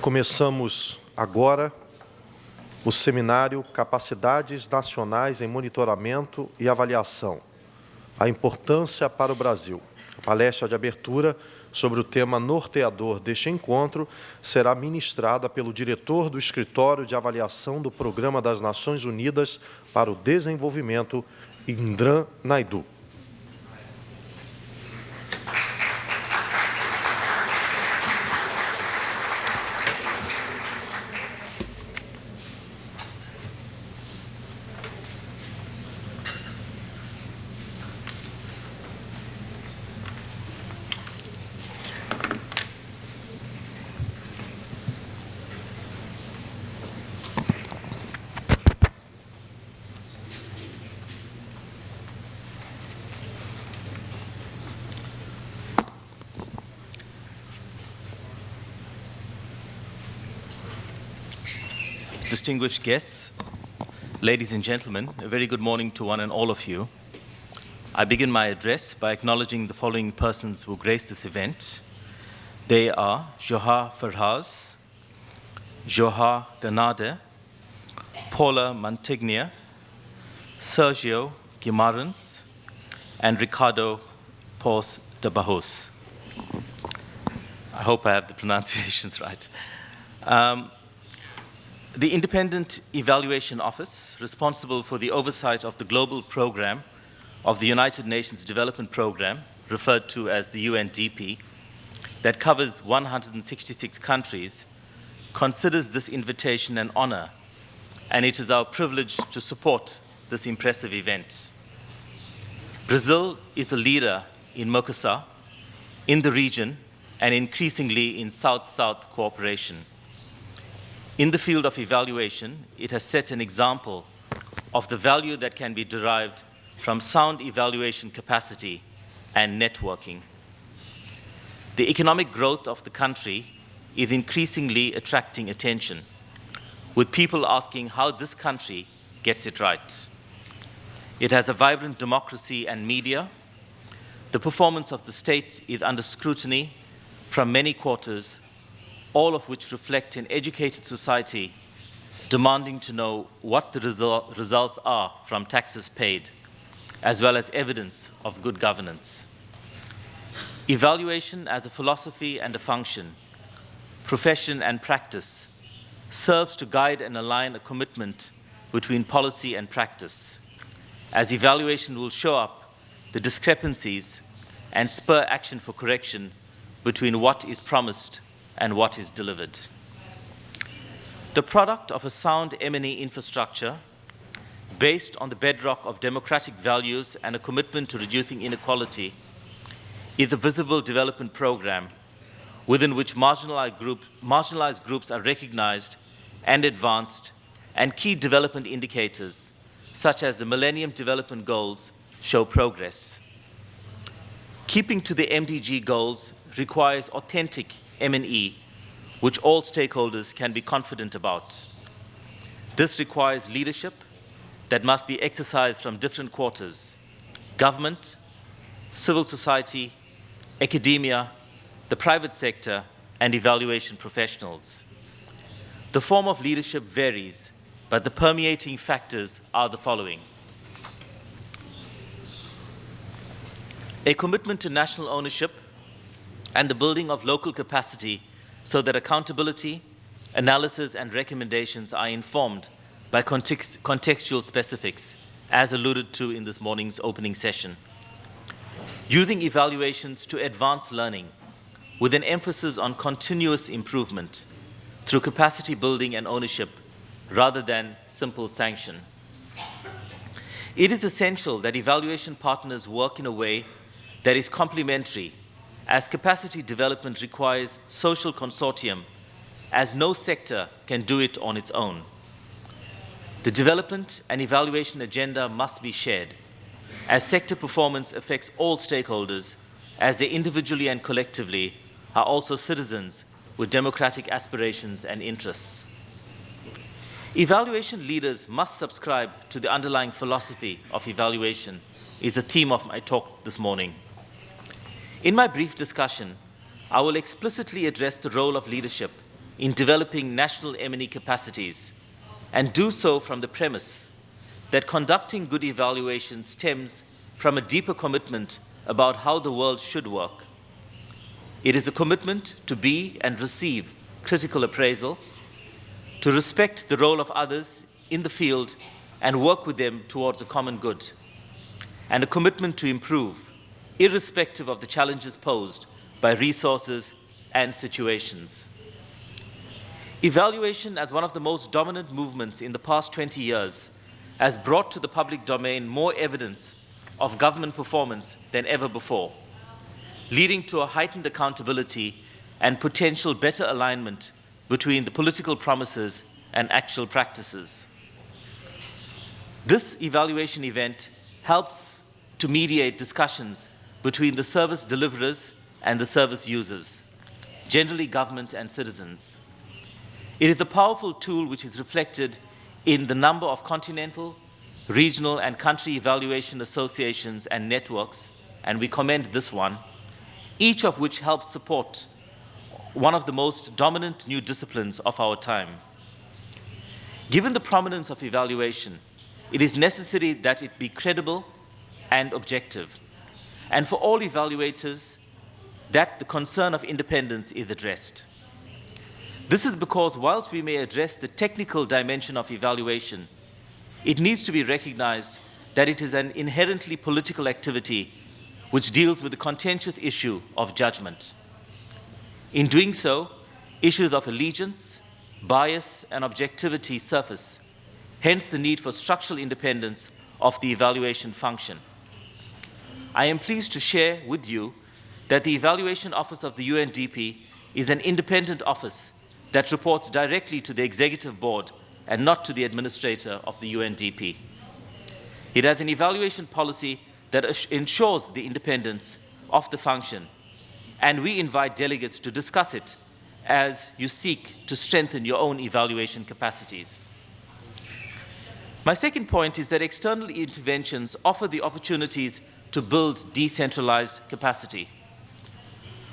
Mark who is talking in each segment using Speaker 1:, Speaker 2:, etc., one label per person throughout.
Speaker 1: Começamos agora o seminário Capacidades Nacionais em Monitoramento e Avaliação, a importância para o Brasil. A palestra de abertura sobre o tema norteador deste encontro será ministrada pelo diretor do Escritório de Avaliação do Programa das Nações Unidas para o Desenvolvimento, Indran Naidoo.
Speaker 2: Distinguished guests, ladies and gentlemen, a very good morning to one and all of you. I begin my address by acknowledging the following persons who grace this event. They are Johar Farhaz, Johar Ganade, Paula Mantegna, Sergio Guimarães, and Ricardo Pós de Barros. I hope I have the pronunciations right. The Independent Evaluation Office, responsible for the oversight of the global program of the United Nations Development Program, referred to as the UNDP, that covers 166 countries, considers this invitation an honor, and it is our privilege to support this impressive event. Brazil is a leader in Mercosur, in the region, and increasingly in South-South cooperation. In the field of evaluation, it has set an example of the value that can be derived from sound evaluation capacity and networking. The economic growth of the country is increasingly attracting attention, with people asking how this country gets it right. It has a vibrant democracy and media. The performance of the state is under scrutiny from many quarters, all of which reflect an educated society demanding to know what the results are from taxes paid, as well as evidence of good governance. Evaluation as a philosophy and a function, profession and practice, serves to guide and align a commitment between policy and practice, as evaluation will show up the discrepancies and spur action for correction between what is promised and what is delivered. The product of a sound M&E infrastructure based on the bedrock of democratic values and a commitment to reducing inequality is a visible development program within which marginalized groups are recognized and advanced, and key development indicators, such as the Millennium Development Goals, show progress. Keeping to the MDG goals requires authentic M&E, which all stakeholders can be confident about. This requires leadership that must be exercised from different quarters: government, civil society, academia, the private sector, and evaluation professionals. The form of leadership varies, but the permeating factors are the following: a commitment to national ownership and the building of local capacity so that accountability, analysis, and recommendations are informed by contextual specifics, as alluded to in this morning's opening session. Using evaluations to advance learning with an emphasis on continuous improvement through capacity building and ownership rather than simple sanction. It is essential that evaluation partners work in a way that is complementary, as capacity development requires social consortium, as no sector can do it on its own. The development and evaluation agenda must be shared, as sector performance affects all stakeholders, as they individually and collectively are also citizens with democratic aspirations and interests. Evaluation leaders must subscribe to the underlying philosophy of evaluation is the theme of my talk this morning. In my brief discussion, I will explicitly address the role of leadership in developing national M&E capacities, and do so from the premise that conducting good evaluation stems from a deeper commitment about how the world should work. It is a commitment to be and receive critical appraisal, to respect the role of others in the field and work with them towards a common good, and a commitment to improve, irrespective of the challenges posed by resources and situations. Evaluation, as one of the most dominant movements in the past 20 years, has brought to the public domain more evidence of government performance than ever before, leading to a heightened accountability and potential better alignment between the political promises and actual practices. This evaluation event helps to mediate discussions between the service deliverers and the service users, generally government and citizens. It is a powerful tool which is reflected in the number of continental, regional, and country evaluation associations and networks, and we commend this one, each of which helps support one of the most dominant new disciplines of our time. Given the prominence of evaluation, it is necessary that it be credible and objective, and for all evaluators, that the concern of independence is addressed. This is because whilst we may address the technical dimension of evaluation, it needs to be recognized that it is an inherently political activity which deals with the contentious issue of judgment. In doing so, issues of allegiance, bias, and objectivity surface, hence the need for structural independence of the evaluation function. I am pleased to share with you that the Evaluation Office of the UNDP is an independent office that reports directly to the Executive Board and not to the administrator of the UNDP. It has an evaluation policy that ensures the independence of the function, and we invite delegates to discuss it as you seek to strengthen your own evaluation capacities. My second point is that external interventions offer the opportunities to build decentralized capacity.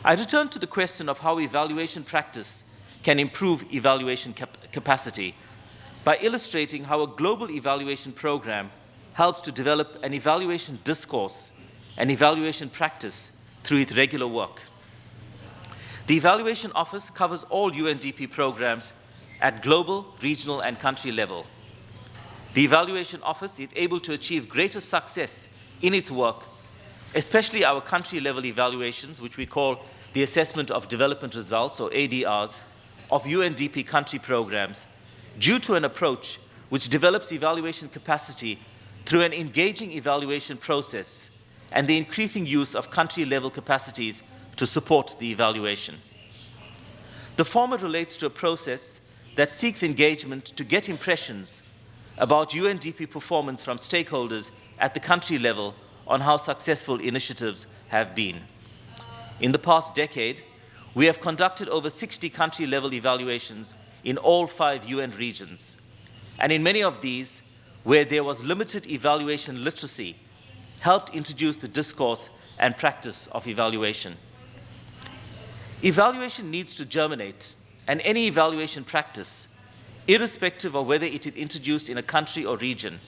Speaker 2: I return to the question of how evaluation practice can improve evaluation capacity by illustrating how a global evaluation program helps to develop an evaluation discourse and evaluation practice through its regular work. The Evaluation Office covers all UNDP programs at global, regional, and country level. The Evaluation Office is able to achieve greater success in its work, especially our country-level evaluations, which we call the Assessment of Development Results, or ADRs, of UNDP country programs, due to an approach which develops evaluation capacity through an engaging evaluation process and the increasing use of country-level capacities to support the evaluation. The former relates to a process that seeks engagement to get impressions about UNDP performance from stakeholders at the country level on how successful initiatives have been. In the past decade, we have conducted over 60 country-level evaluations in all 5 UN regions, and in many of these, where there was limited evaluation literacy, helped introduce the discourse and practice of evaluation. Evaluation needs to germinate, and any evaluation practice, irrespective of whether it is introduced in a country or region,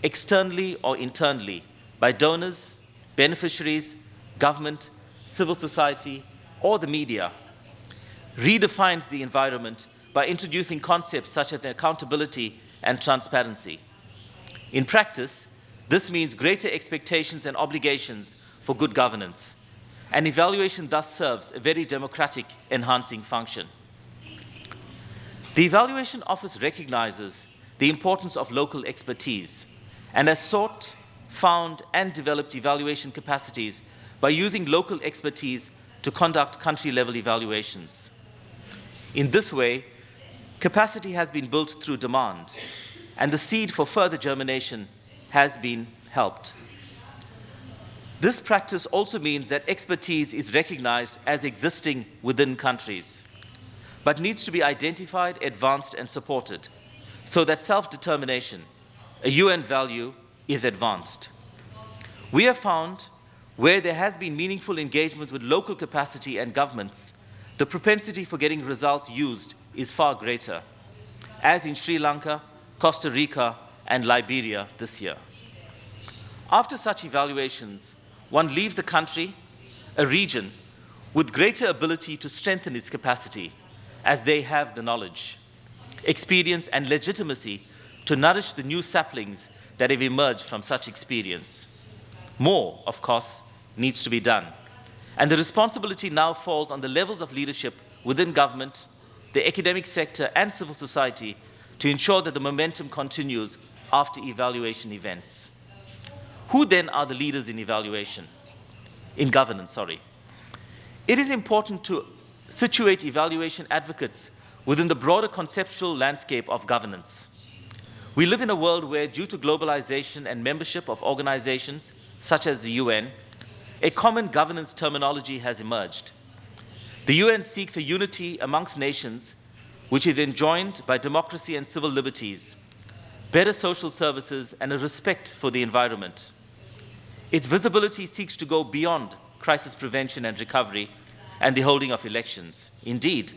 Speaker 2: externally or internally, by donors, beneficiaries, government, civil society, or the media, redefines the environment by introducing concepts such as accountability and transparency. In practice, this means greater expectations and obligations for good governance, and evaluation thus serves a very democratic enhancing function. The Evaluation Office recognizes the importance of local expertise and has sought, found, and developed evaluation capacities by using local expertise to conduct country-level evaluations. In this way, capacity has been built through demand, and the seed for further germination has been helped. This practice also means that expertise is recognized as existing within countries, but needs to be identified, advanced, and supported so that self-determination, a UN value, is advanced. We have found where there has been meaningful engagement with local capacity and governments, the propensity for getting results used is far greater, as in Sri Lanka, Costa Rica, and Liberia this year. After such evaluations, one leaves the country, a region, with greater ability to strengthen its capacity, as they have the knowledge, experience, and legitimacy to nourish the new saplings that have emerged from such experience. More, of course, needs to be done, and the responsibility now falls on the levels of leadership within government, the academic sector, and civil society to ensure that the momentum continues after evaluation events. Who then are the leaders in governance? It is important to situate evaluation advocates within the broader conceptual landscape of governance. We live in a world where, due to globalization and membership of organizations such as the UN, a common governance terminology has emerged. The UN seeks for unity amongst nations, which is enjoined by democracy and civil liberties, better social services, and a respect for the environment. Its visibility seeks to go beyond crisis prevention and recovery and the holding of elections. Indeed,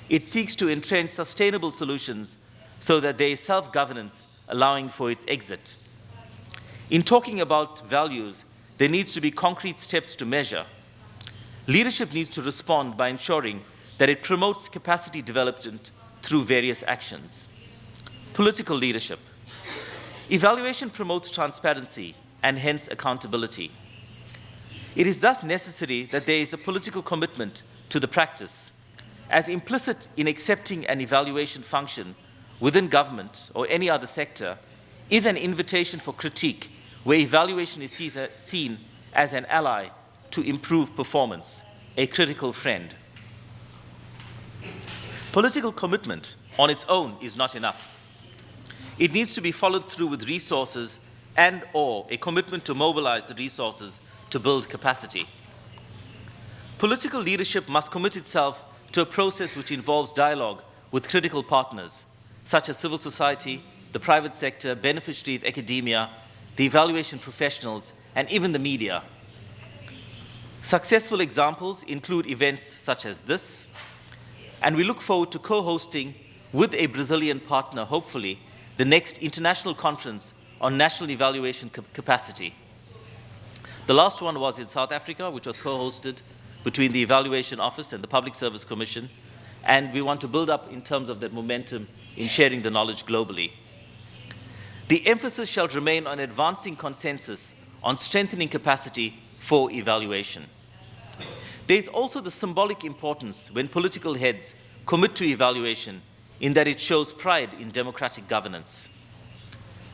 Speaker 2: it seeks to entrench sustainable solutions so that there is self-governance allowing for its exit. In talking about values, there needs to be concrete steps to measure. Leadership needs to respond by ensuring that it promotes capacity development through various actions. Political leadership. Evaluation promotes transparency and hence accountability. It is thus necessary that there is a political commitment to the practice, as implicit in accepting an evaluation function within government or any other sector is an invitation for critique, where evaluation is seen as an ally to improve performance, a critical friend. Political commitment on its own is not enough. It needs to be followed through with resources and/or a commitment to mobilize the resources to build capacity. Political leadership must commit itself to a process which involves dialogue with critical partners, such as civil society, the private sector, beneficiaries, academia, the evaluation professionals, and even the media. Successful examples include events such as this, and we look forward to co-hosting with a Brazilian partner, hopefully, the next international conference on national evaluation capacity. The last one was in South Africa, which was co-hosted between the Evaluation Office and the Public Service Commission, and we want to build up in terms of that momentum in sharing the knowledge globally. The emphasis shall remain on advancing consensus on strengthening capacity for evaluation. There is also the symbolic importance when political heads commit to evaluation, in that it shows pride in democratic governance.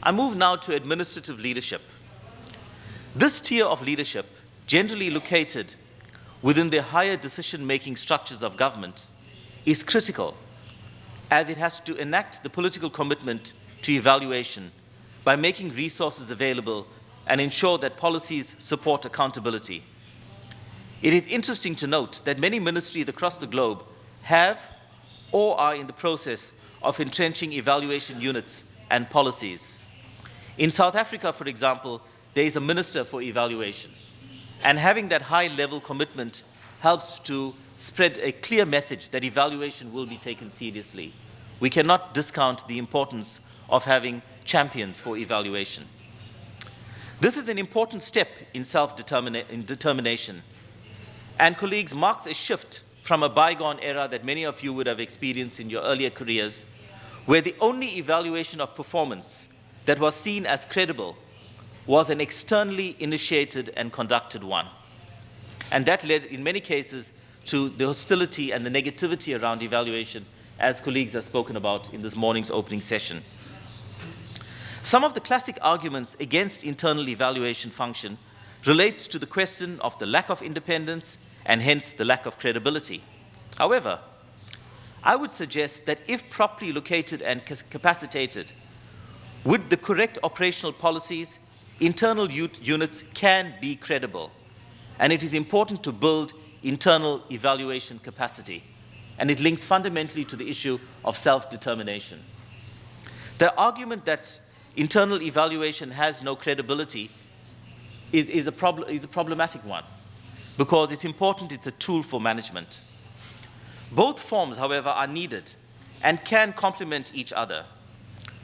Speaker 2: I move now to administrative leadership. This tier of leadership, generally located within the higher decision-making structures of government, is critical, as it has to enact the political commitment to evaluation by making resources available and ensure that policies support accountability. It is interesting to note that many ministries across the globe have or are in the process of entrenching evaluation units and policies. In South Africa, for example, there is a minister for evaluation, and having that high-level commitment helps to spread a clear message that evaluation will be taken seriously. We cannot discount the importance of having champions for evaluation. This is an important step in self-determination, and colleagues, marks a shift from a bygone era that many of you would have experienced in your earlier careers, where the only evaluation of performance that was seen as credible was an externally initiated and conducted one. And that led, in many cases, to the hostility and the negativity around evaluation, as colleagues have spoken about in this morning's opening session. Some of the classic arguments against internal evaluation function relates to the question of the lack of independence and hence the lack of credibility. However, I would suggest that if properly located and capacitated with the correct operational policies, internal units can be credible, and it is important to build internal evaluation capacity, and it links fundamentally to the issue of self-determination. The argument that internal evaluation has no credibility is a problematic one, because it's important, it's a tool for management. Both forms, however, are needed, and can complement each other.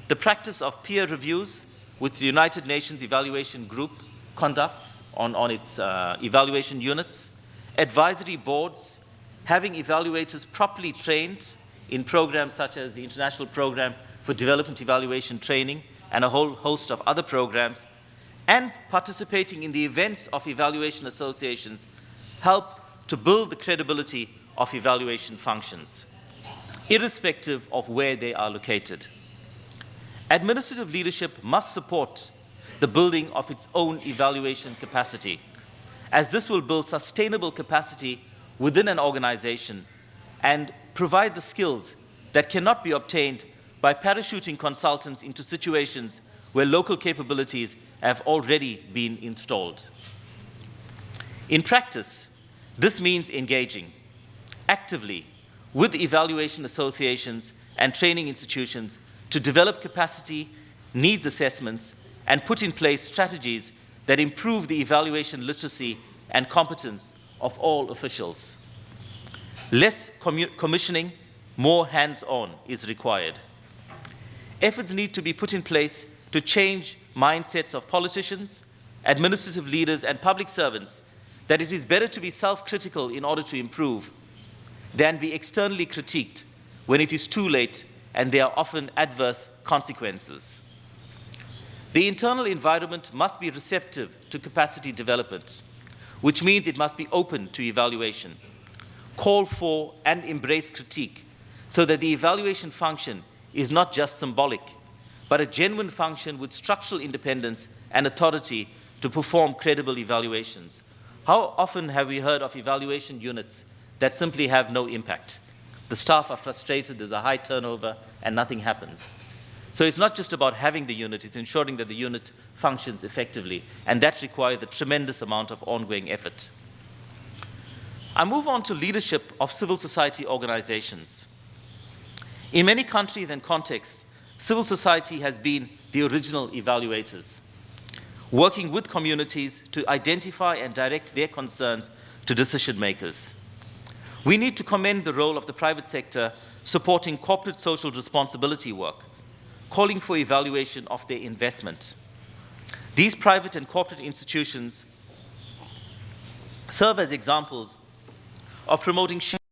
Speaker 2: The practice of peer reviews, which the United Nations Evaluation Group conducts on its evaluation units, advisory boards, having evaluators properly trained in programs such as the International Program for Development Evaluation Training and a whole host of other programs, and participating in the events of evaluation associations help to build the credibility of evaluation functions, irrespective of where they are located. Administrative leadership must support the building of its own evaluation capacity, as this will build sustainable capacity within an organization and provide the skills that cannot be obtained by parachuting consultants into situations where local capabilities have already been installed. In practice, this means engaging actively with evaluation associations and training institutions to develop capacity, needs assessments, and put in place strategies that improve the evaluation literacy and competence of all officials. Less commissioning, more hands-on is required. Efforts need to be put in place to change mindsets of politicians, administrative leaders, and public servants that it is better to be self-critical in order to improve than be externally critiqued when it is too late and there are often adverse consequences. The internal environment must be receptive to capacity development, which means it must be open to evaluation, call for and embrace critique so that the evaluation function is not just symbolic, but a genuine function with structural independence and authority to perform credible evaluations. How often have we heard of evaluation units that simply have no impact? The staff are frustrated, there's a high turnover, and nothing happens. So it's not just about having the unit, it's ensuring that the unit functions effectively, and that requires a tremendous amount of ongoing effort. I move on to leadership of civil society organizations. In many countries and contexts, civil society has been the original evaluators, working with communities to identify and direct their concerns to decision makers. We need to commend the role of the private sector supporting corporate social responsibility work, calling for evaluation of their investment. These private and corporate institutions serve as examples of promoting